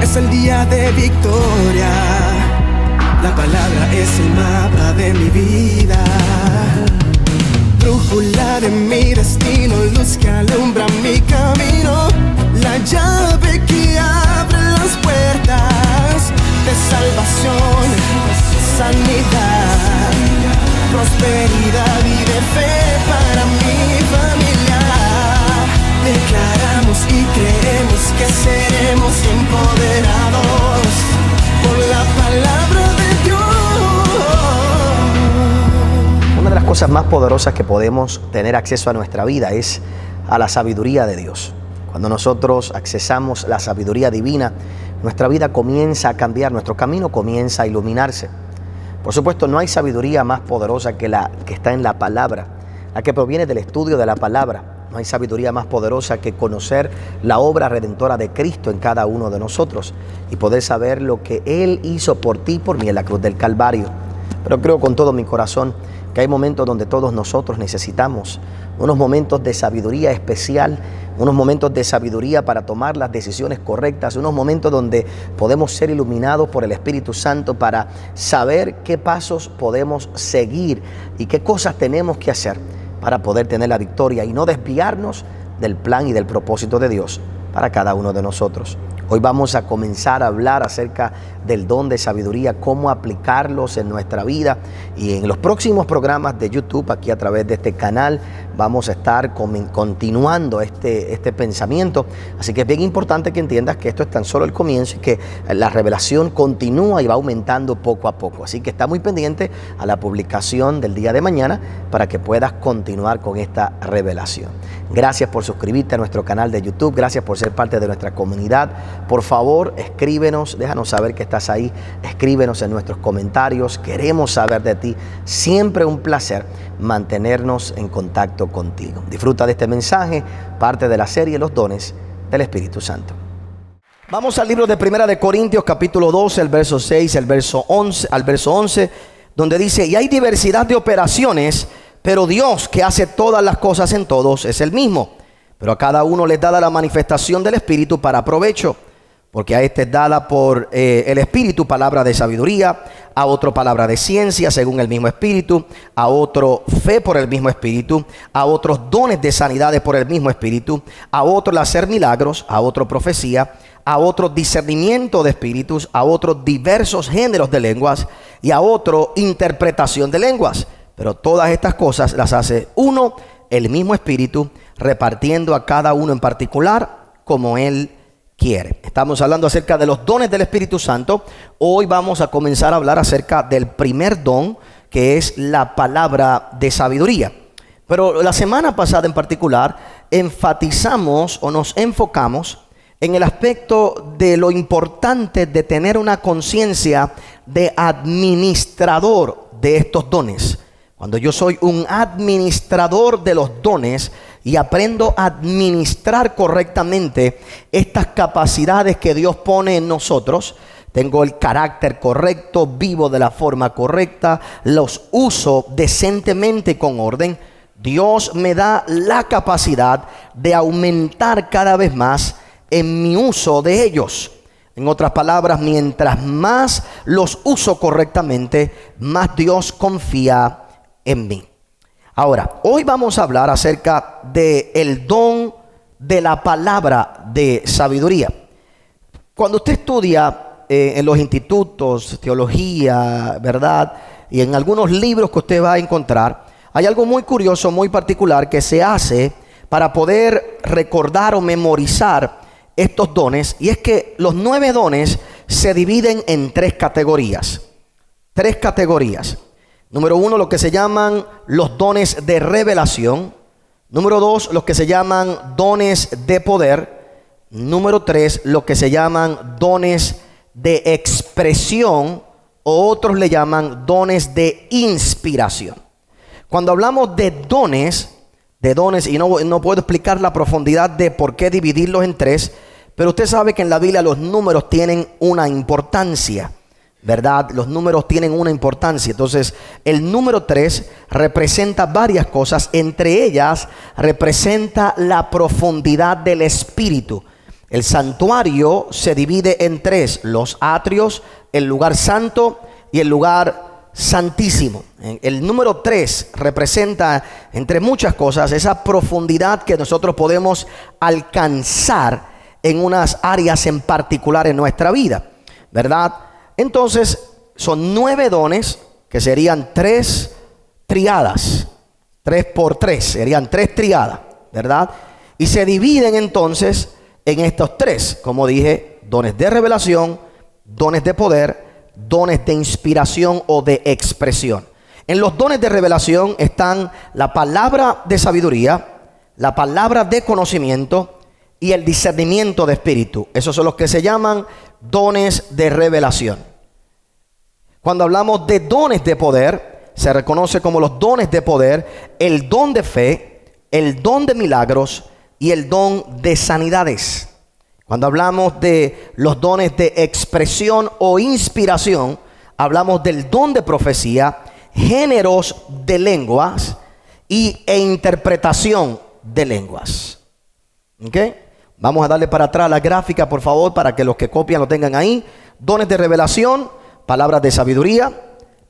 es el día de victoria. La palabra es el mapa de mi vida, brújula de mi destino, luz que alumbra mi camino, la llave que abre las puertas de salvación, sanidad, prosperidad y de fe para mi familia. Declaramos y creemos que seremos empoderados por la palabra de Dios. Una de las cosas más poderosas que podemos tener acceso a nuestra vida es a la sabiduría de Dios. Cuando nosotros accesamos la sabiduría divina, nuestra vida comienza a cambiar, nuestro camino comienza a iluminarse. Por supuesto, no hay sabiduría más poderosa que la que está en la palabra, la que proviene del estudio de la palabra. No hay sabiduría más poderosa que conocer la obra redentora de Cristo en cada uno de nosotros y poder saber lo que Él hizo por ti y por mí en la cruz del Calvario. Pero creo con todo mi corazón que hay momentos donde todos nosotros necesitamos unos momentos de sabiduría especial, unos momentos de sabiduría para tomar las decisiones correctas, unos momentos donde podemos ser iluminados por el Espíritu Santo para saber qué pasos podemos seguir y qué cosas tenemos que hacer para poder tener la victoria y no desviarnos del plan y del propósito de Dios para cada uno de nosotros. Hoy vamos a comenzar a hablar acerca del don de sabiduría, cómo aplicarlos en nuestra vida, y en los próximos programas de YouTube, aquí a través de este canal, vamos a estar continuando este pensamiento. Así que es bien importante que entiendas que esto es tan solo el comienzo y que la revelación continúa y va aumentando poco a poco. Así que está muy pendiente a la publicación del día de mañana para que puedas continuar con esta revelación. Gracias por suscribirte a nuestro canal de YouTube, gracias por ser parte de nuestra comunidad. Por favor, escríbenos, déjanos saber que estás ahí, escríbenos en nuestros comentarios, queremos saber de ti. Siempre un placer mantenernos en contacto contigo. Disfruta de este mensaje, parte de la serie Los Dones del Espíritu Santo. Vamos al libro de Primera de Corintios, capítulo 12, el verso 6, al verso 11, donde dice: y hay diversidad de operaciones, pero Dios, que hace todas las cosas en todos, es el mismo. Pero a cada uno les dada la manifestación del Espíritu para provecho. Porque a este es dada por el Espíritu palabra de sabiduría, a otro palabra de ciencia según el mismo Espíritu, a otro fe por el mismo Espíritu, a otros dones de sanidades por el mismo Espíritu, a otro el hacer milagros, a otro profecía, a otro discernimiento de espíritus, a otros diversos géneros de lenguas y a otro interpretación de lenguas. Pero todas estas cosas las hace uno, el mismo Espíritu, repartiendo a cada uno en particular como Él quiere. Estamos hablando acerca de los dones del Espíritu Santo. Hoy vamos a comenzar a hablar acerca del primer don, que es la palabra de sabiduría. Pero la semana pasada en particular enfatizamos o nos enfocamos en el aspecto de lo importante de tener una conciencia de administrador de estos dones. Cuando yo soy un administrador de los dones y aprendo a administrar correctamente estas capacidades que Dios pone en nosotros, tengo el carácter correcto, vivo de la forma correcta, los uso decentemente y con orden, Dios me da la capacidad de aumentar cada vez más en mi uso de ellos. En otras palabras, mientras más los uso correctamente, más Dios confía en mí. Ahora, hoy vamos a hablar acerca del don de la palabra de sabiduría. Cuando usted estudia en los institutos, teología, ¿verdad? Y en algunos libros que usted va a encontrar, hay algo muy curioso, muy particular que se hace para poder recordar o memorizar estos dones. Y es que los 9 dones se dividen en 3 categorías. 3 categorías. Número 1, lo que se llaman los dones de revelación. Número 2, los que se llaman dones de poder. Número 3, lo que se llaman dones de expresión, o otros le llaman dones de inspiración. Cuando hablamos de dones, y no puedo explicar la profundidad de por qué dividirlos en 3, pero usted sabe que en la Biblia los números tienen una importancia, ¿verdad? Los números tienen una importancia. Entonces, el número 3 representa varias cosas. Entre ellas, representa la profundidad del Espíritu. El santuario se divide en tres: los atrios, el lugar santo y el lugar santísimo. El número 3 representa, entre muchas cosas, esa profundidad que nosotros podemos alcanzar en unas áreas en particular en nuestra vida, ¿verdad? Entonces son 9 dones, que serían 3 triadas. 3 por 3 serían 3 triadas, ¿verdad? Y se dividen entonces en estos 3, como dije: dones de revelación, dones de poder, dones de inspiración o de expresión. En los dones de revelación están la palabra de sabiduría, la palabra de conocimiento y el discernimiento de espíritu. Esos son los que se llaman dones de revelación. Cuando hablamos de dones de poder, se reconoce como los dones de poder el don de fe, el don de milagros y el don de sanidades. Cuando hablamos de los dones de expresión o inspiración, hablamos del don de profecía, géneros de lenguas e interpretación de lenguas. ¿Ok? Vamos a darle para atrás la gráfica, por favor, para que los que copian lo tengan ahí. Dones de revelación, palabras de sabiduría,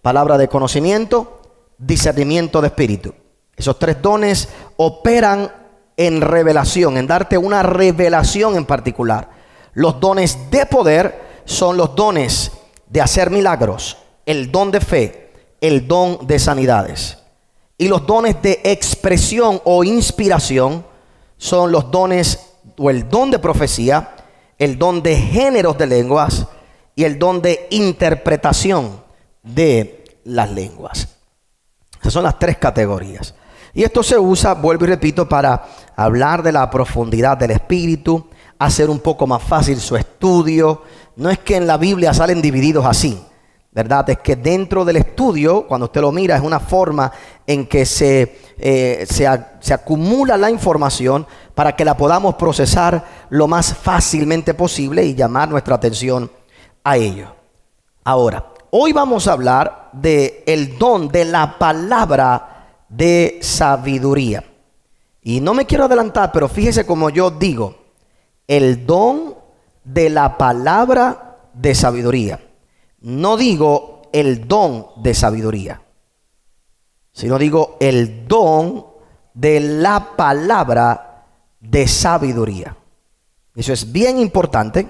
palabra de conocimiento, discernimiento de espíritu. Esos 3 dones operan en revelación, en darte una revelación en particular. Los dones de poder son los dones de hacer milagros, el don de fe, el don de sanidades. Y los dones de expresión o inspiración son los dones o el don de profecía, el don de géneros de lenguas y el don de interpretación de las lenguas. Esas son las 3 categorías. Y esto se usa, vuelvo y repito, para hablar de la profundidad del espíritu, hacer un poco más fácil su estudio. No es que en la Biblia salen divididos así, ¿verdad? Es que dentro del estudio, cuando usted lo mira, es una forma en que se acumula la información para que la podamos procesar lo más fácilmente posible y llamar nuestra atención a ello. Ahora, hoy vamos a hablar del don de la palabra de sabiduría. Y no me quiero adelantar, pero fíjese como yo digo: el don de la palabra de sabiduría. No digo el don de sabiduría, sino digo el don de la palabra de sabiduría. Eso es bien importante,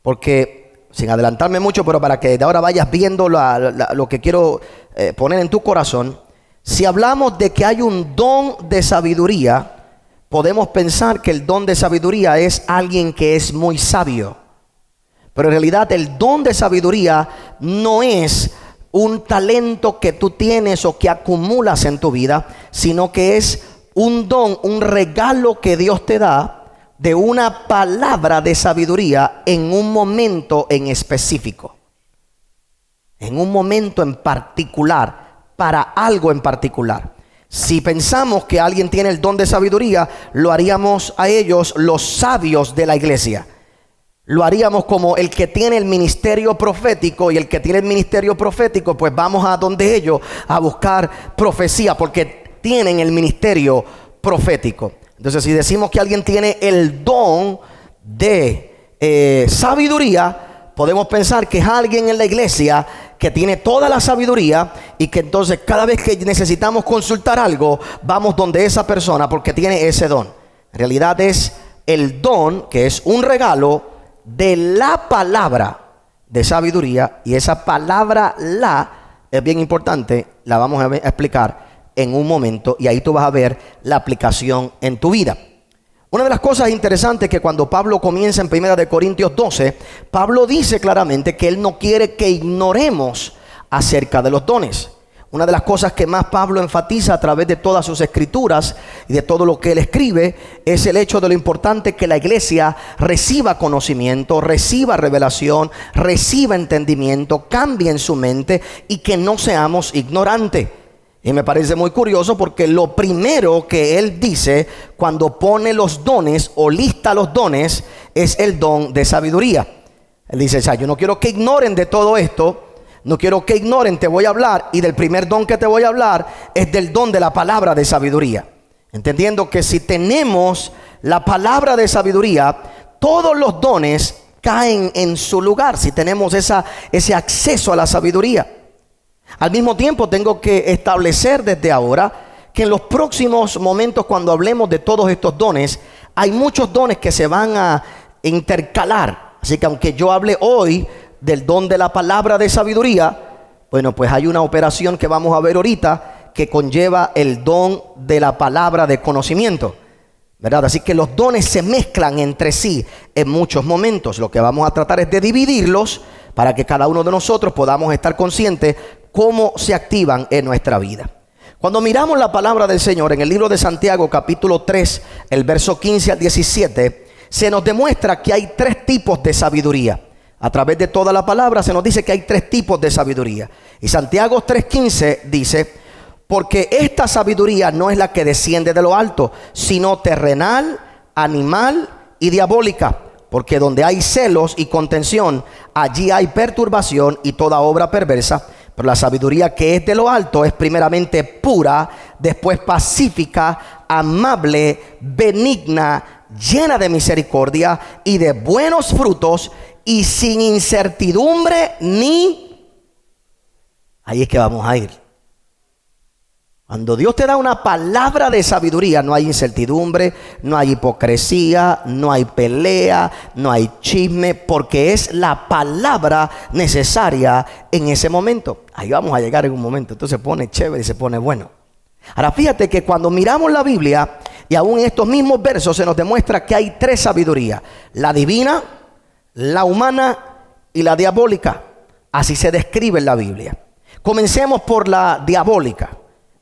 porque, sin adelantarme mucho, pero para que de ahora vayas viendo lo que quiero poner en tu corazón. Si hablamos de que hay un don de sabiduría, podemos pensar que el don de sabiduría es alguien que es muy sabio. Pero en realidad el don de sabiduría no es un talento que tú tienes o que acumulas en tu vida, sino que es un don, un regalo que Dios te da de una palabra de sabiduría en un momento en específico, en un momento en particular, para algo en particular. Si pensamos que alguien tiene el don de sabiduría, lo haríamos a ellos los sabios de la iglesia. Lo haríamos como el que tiene el ministerio profético, y el que tiene el ministerio profético, pues vamos a donde ellos a buscar profecía, porque tienen el ministerio profético. Entonces, si decimos que alguien tiene el don de sabiduría, podemos pensar que es alguien en la iglesia que tiene toda la sabiduría, y que entonces cada vez que necesitamos consultar algo, vamos donde esa persona porque tiene ese don. En realidad es el don, que es un regalo de la palabra de sabiduría, y esa palabra es bien importante, la vamos a explicar en un momento, y ahí tú vas a ver la aplicación en tu vida. Una de las cosas interesantes es que cuando Pablo comienza en 1 Corintios 12, Pablo dice claramente que él no quiere que ignoremos acerca de los dones. Una de las cosas que más Pablo enfatiza a través de todas sus escrituras y de todo lo que él escribe es el hecho de lo importante que la iglesia reciba conocimiento, reciba revelación, reciba entendimiento, cambie en su mente, y que no seamos ignorantes. Y me parece muy curioso, porque lo primero que él dice cuando pone los dones o lista los dones es el don de sabiduría. Él dice: yo no quiero que ignoren de todo esto, no quiero que ignoren, te voy a hablar, y del primer don que te voy a hablar es del don de la palabra de sabiduría. Entendiendo que si tenemos la palabra de sabiduría, todos los dones caen en su lugar si tenemos ese acceso a la sabiduría. Al mismo tiempo tengo que establecer desde ahora que en los próximos momentos, cuando hablemos de todos estos dones, hay muchos dones que se van a intercalar. Así que aunque yo hable hoy del don de la palabra de sabiduría, bueno, pues hay una operación que vamos a ver ahorita que conlleva el don de la palabra de conocimiento, ¿verdad? Así que los dones se mezclan entre sí en muchos momentos. Lo que vamos a tratar es de dividirlos para que cada uno de nosotros podamos estar conscientes cómo se activan en nuestra vida. Cuando miramos la palabra del Señor en el libro de Santiago, capítulo 3, el verso 15 al 17, se nos demuestra que hay tres tipos de sabiduría. A través de toda la palabra se nos dice que hay tres tipos de sabiduría. Y Santiago 3:15 dice: porque esta sabiduría no es la que desciende de lo alto, sino terrenal, animal y diabólica. Porque donde hay celos y contención, allí hay perturbación y toda obra perversa. Pero la sabiduría que es de lo alto es primeramente pura, después pacífica, amable, benigna, llena de misericordia y de buenos frutos, y sin incertidumbre ni... Ahí es que vamos a ir. Cuando Dios te da una palabra de sabiduría, no hay incertidumbre, no hay hipocresía, no hay pelea, no hay chisme, porque es la palabra necesaria en ese momento. Ahí vamos a llegar en un momento. Entonces se pone chévere y se pone bueno. Ahora fíjate que cuando miramos la Biblia, y aún en estos mismos versos se nos demuestra que hay tres sabidurías: la divina, la humana y la diabólica. Así se describe en la Biblia. Comencemos por la diabólica.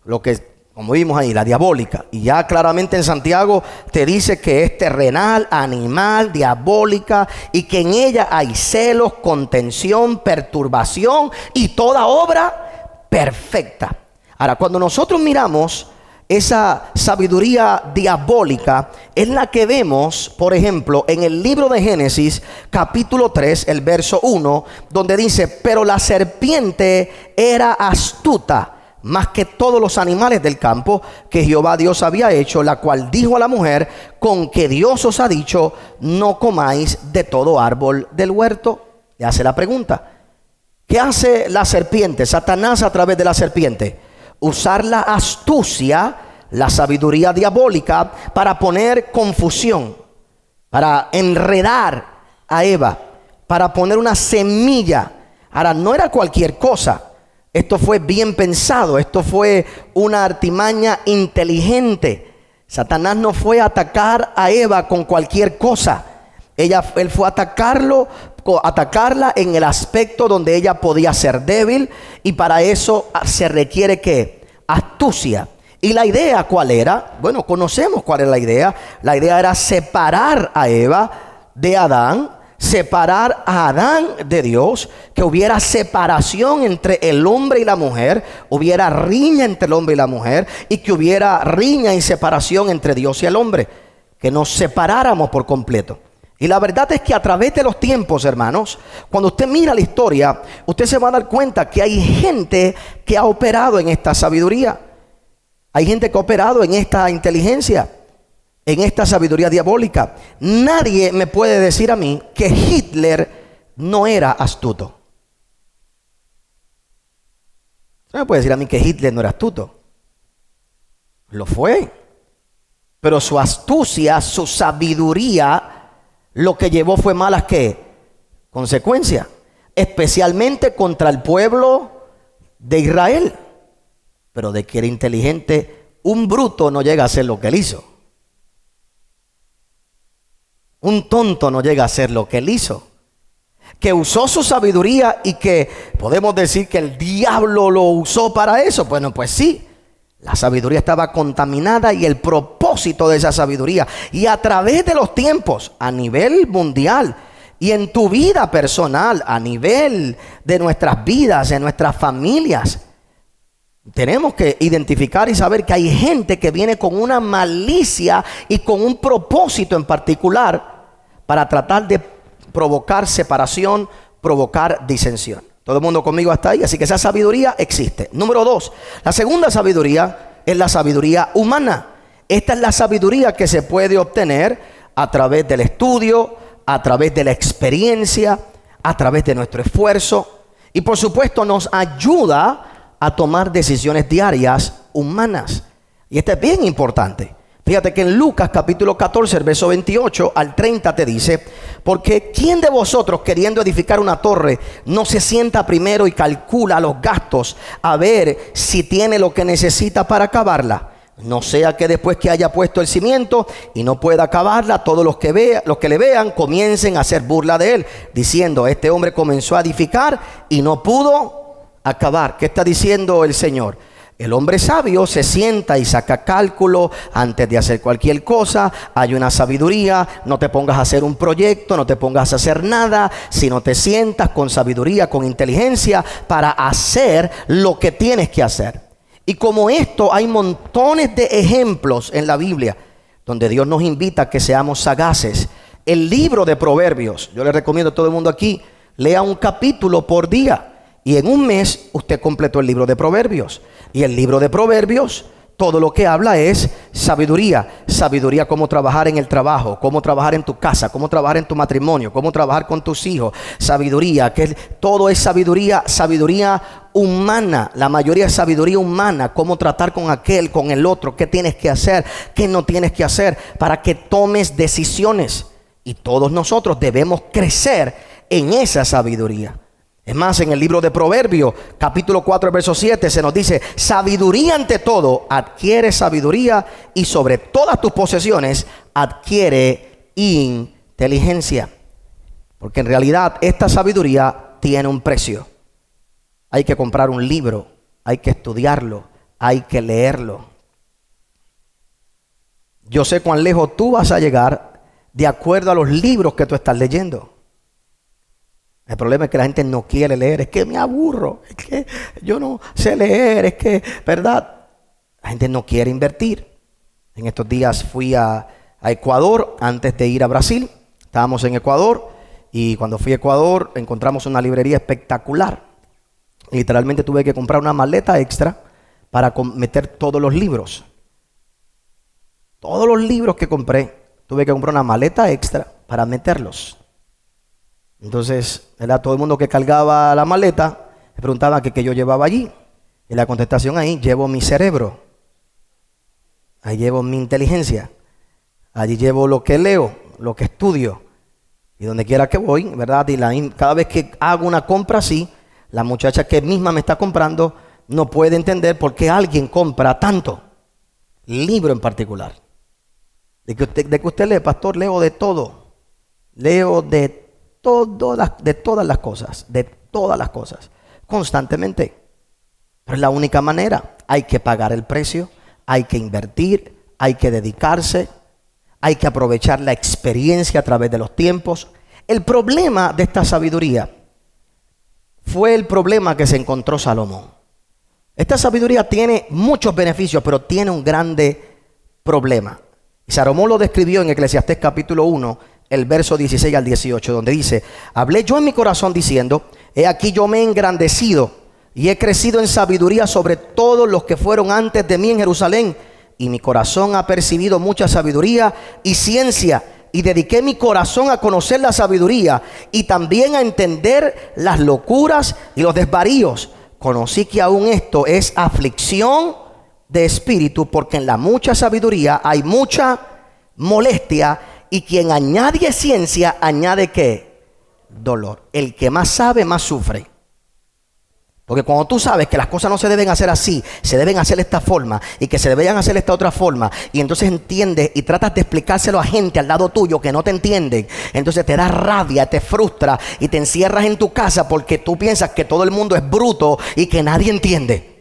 Lo que, como vimos ahí, la diabólica. Y ya claramente en Santiago te dice que es terrenal, animal, diabólica, y que en ella hay celos, contención, perturbación y toda obra perfecta. Ahora, cuando nosotros miramos esa sabiduría diabólica, es la que vemos, por ejemplo, en el libro de Génesis, capítulo 3, el verso 1, donde dice: pero la serpiente era astuta más que todos los animales del campo que Jehová Dios había hecho, la cual dijo a la mujer: con que Dios os ha dicho, no comáis de todo árbol del huerto. Le hace la pregunta: ¿qué hace la serpiente, Satanás, a través de la serpiente? Usar la astucia, la sabiduría diabólica, para poner confusión, para enredar a Eva, para poner una semilla. Ahora, no era cualquier cosa. Esto fue bien pensado, esto fue una artimaña inteligente. Satanás no fue a atacar a Eva con cualquier cosa. Él fue a atacarla en el aspecto donde ella podía ser débil, y para eso se requiere ¿qué? Astucia. ¿Y la idea cuál era? Bueno, conocemos cuál era la idea. La idea era separar a Eva de Adán, separar a Adán de Dios, que hubiera separación entre el hombre y la mujer, hubiera riña entre el hombre y la mujer, y que hubiera riña y separación entre Dios y el hombre, que nos separáramos por completo. Y la verdad es que a través de los tiempos, hermanos, cuando usted mira la historia, usted se va a dar cuenta que hay gente que ha operado en esta sabiduría. Hay gente que ha operado en esta inteligencia, en esta sabiduría diabólica. Nadie me puede decir a mí que Hitler no era astuto. No me puede decir a mí que Hitler no era astuto. Lo fue. Pero su astucia, su sabiduría, lo que llevó fue malas ¿qué? Consecuencias. Especialmente contra el pueblo de Israel. Pero de que era inteligente, un bruto no llega a hacer lo que él hizo. Un tonto no llega a hacer lo que él hizo. Que usó su sabiduría, y que podemos decir que el diablo lo usó para eso. Bueno, pues sí, la sabiduría estaba contaminada, y el propósito de esa sabiduría, y a través de los tiempos, a nivel mundial y en tu vida personal, a nivel de nuestras vidas, en nuestras familias, tenemos que identificar y saber que hay gente que viene con una malicia y con un propósito en particular para tratar de provocar separación, provocar disensión. Todo el mundo conmigo hasta ahí. Así que esa sabiduría existe. Número 2, la segunda sabiduría es la sabiduría humana. Esta es la sabiduría que se puede obtener a través del estudio, a través de la experiencia, a través de nuestro esfuerzo y por supuesto nos ayuda a tomar decisiones diarias humanas. Y esto es bien importante. Fíjate que en Lucas capítulo 14, el verso 28 al 30 te dice: porque ¿quién de vosotros, queriendo edificar una torre, no se sienta primero y calcula los gastos a ver si tiene lo que necesita para acabarla? No sea que después que haya puesto el cimiento y no pueda acabarla, todos los que le vean comiencen a hacer burla de él, diciendo: este hombre comenzó a edificar y no pudo acabar. ¿Qué está diciendo el Señor? El hombre sabio se sienta y saca cálculo antes de hacer cualquier cosa. Hay una sabiduría. No te pongas a hacer un proyecto, no te pongas a hacer nada, sino te sientas con sabiduría, con inteligencia para hacer lo que tienes que hacer. Y como esto, hay montones de ejemplos en la Biblia donde Dios nos invita a que seamos sagaces. El libro de Proverbios, yo le recomiendo a todo el mundo aquí, lea un capítulo por día. Y en un mes usted completó el libro de Proverbios. Y el libro de Proverbios, todo lo que habla es sabiduría. Sabiduría, cómo trabajar en el trabajo, cómo trabajar en tu casa, cómo trabajar en tu matrimonio, cómo trabajar con tus hijos. Sabiduría, que todo es sabiduría, sabiduría humana. La mayoría es sabiduría humana. Cómo tratar con aquel, con el otro, qué tienes que hacer, qué no tienes que hacer, para que tomes decisiones. Y todos nosotros debemos crecer en esa sabiduría. Es más, en el libro de Proverbios, capítulo 4, verso 7, se nos dice: sabiduría ante todo, adquiere sabiduría, y sobre todas tus posesiones adquiere inteligencia. Porque en realidad esta sabiduría tiene un precio. Hay que comprar un libro, hay que estudiarlo, hay que leerlo. Yo sé cuán lejos tú vas a llegar de acuerdo a los libros que tú estás leyendo. El problema es que la gente no quiere leer. Es que me aburro, es que yo no sé leer, es que, ¿verdad? La gente no quiere invertir. En estos días fui a Ecuador antes de ir a Brasil. Estábamos en Ecuador y cuando fui a Ecuador encontramos una librería espectacular. Literalmente tuve que comprar una maleta extra para meter todos los libros. Todos los libros que compré, tuve que comprar una maleta extra para meterlos. Entonces, ¿verdad? Todo el mundo que cargaba la maleta me preguntaba qué yo llevaba allí. Y la contestación ahí: llevo mi cerebro, ahí llevo mi inteligencia, allí llevo lo que leo, lo que estudio. Y donde quiera que voy, ¿verdad? Y cada vez que hago una compra así, la muchacha que misma me está comprando no puede entender por qué alguien compra tanto libro en particular. De que usted lee, pastor, leo de todo. Leo de todas las cosas, constantemente. Pero es la única manera. Hay que pagar el precio, hay que invertir, hay que dedicarse, hay que aprovechar la experiencia a través de los tiempos. El problema de esta sabiduría fue el problema que se encontró Salomón. Esta sabiduría tiene muchos beneficios, pero tiene un grande problema. Y Salomón lo describió en Eclesiastés capítulo 1, el verso 16 al 18, donde dice: hablé yo en mi corazón diciendo: he aquí yo me he engrandecido y he crecido en sabiduría sobre todos los que fueron antes de mí en Jerusalén, y mi corazón ha percibido mucha sabiduría y ciencia, y dediqué mi corazón a conocer la sabiduría y también a entender las locuras y los desvaríos. Conocí que aún esto es aflicción de espíritu, porque en la mucha sabiduría hay mucha molestia, y quien añade ciencia, añade ¿qué? Dolor. El que más sabe, más sufre. Porque cuando tú sabes que las cosas no se deben hacer así, se deben hacer de esta forma, y que se deberían hacer de esta otra forma, y entonces entiendes y tratas de explicárselo a gente al lado tuyo que no te entienden, entonces te da rabia, te frustra y te encierras en tu casa porque tú piensas que todo el mundo es bruto y que nadie entiende.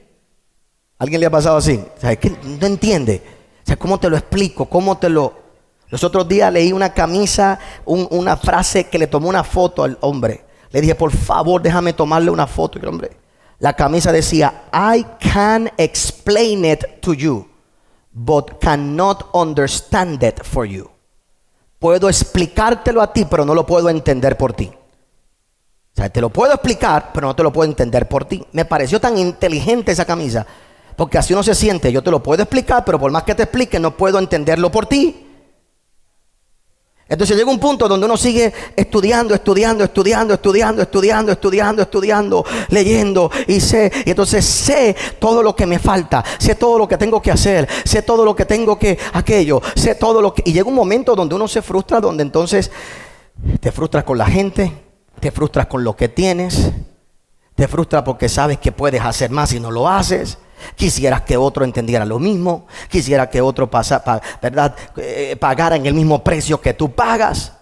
¿Alguien le ha pasado así? O sea, es que no entiende. O sea, ¿cómo te lo explico? Los otros días leí una camisa, una frase que le tomó una foto al hombre. Le dije: por favor, déjame tomarle una foto. Y el hombre, la camisa decía: I can explain it to you, but cannot understand it for you. Puedo explicártelo a ti, pero no lo puedo entender por ti. O sea, te lo puedo explicar, pero no te lo puedo entender por ti. Me pareció tan inteligente esa camisa, porque así uno se siente: yo te lo puedo explicar, pero por más que te explique, no puedo entenderlo por ti. Entonces llega un punto donde uno sigue estudiando, leyendo y entonces sé todo lo que me falta, sé todo lo que tengo que hacer, sé todo lo que tengo que aquello, sé todo lo que... Y llega un momento donde uno se frustra, donde entonces te frustras con la gente, te frustras con lo que tienes, te frustras porque sabes que puedes hacer más y no lo haces. Quisieras que otro entendiera lo mismo, quisiera que otro pagara en el mismo precio que tú pagas.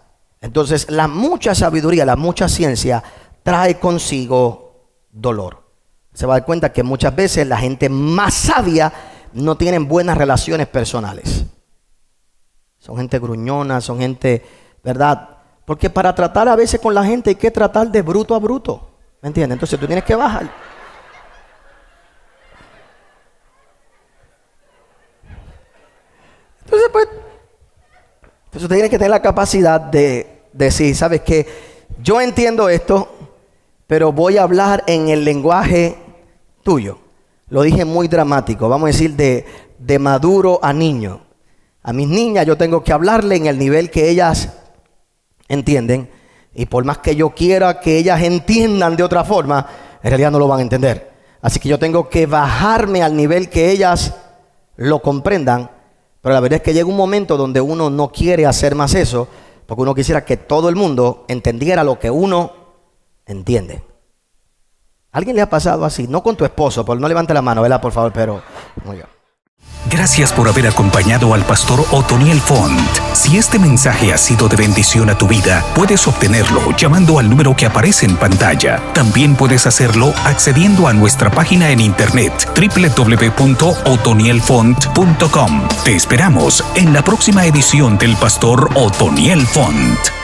Entonces la mucha sabiduría, la mucha ciencia trae consigo dolor. Se va a dar cuenta que muchas veces la gente más sabia no tienen buenas relaciones personales. Son gente gruñona, son gente, ¿verdad? Porque para tratar a veces con la gente hay que tratar de bruto a bruto, ¿me entiendes? Entonces tú tienes que bajar. Entonces, pues, usted tiene que tener la capacidad de decir, ¿sabes qué? Yo entiendo esto, pero voy a hablar en el lenguaje tuyo. Lo dije muy dramático, vamos a decir de maduro a niño. A mis niñas yo tengo que hablarle en el nivel que ellas entienden. Y por más que yo quiera que ellas entiendan de otra forma, en realidad no lo van a entender. Así que yo tengo que bajarme al nivel que ellas lo comprendan. Pero la verdad es que llega un momento donde uno no quiere hacer más eso, porque uno quisiera que todo el mundo entendiera lo que uno entiende. ¿Alguien le ha pasado así? No con tu esposo, pero no levante la mano, ¿verdad? Por favor, pero... Oiga. Gracias por haber acompañado al pastor Otoniel Font. Si este mensaje ha sido de bendición a tu vida, puedes obtenerlo llamando al número que aparece en pantalla. También puedes hacerlo accediendo a nuestra página en internet www.otonielfont.com. Te esperamos en la próxima edición del pastor Otoniel Font.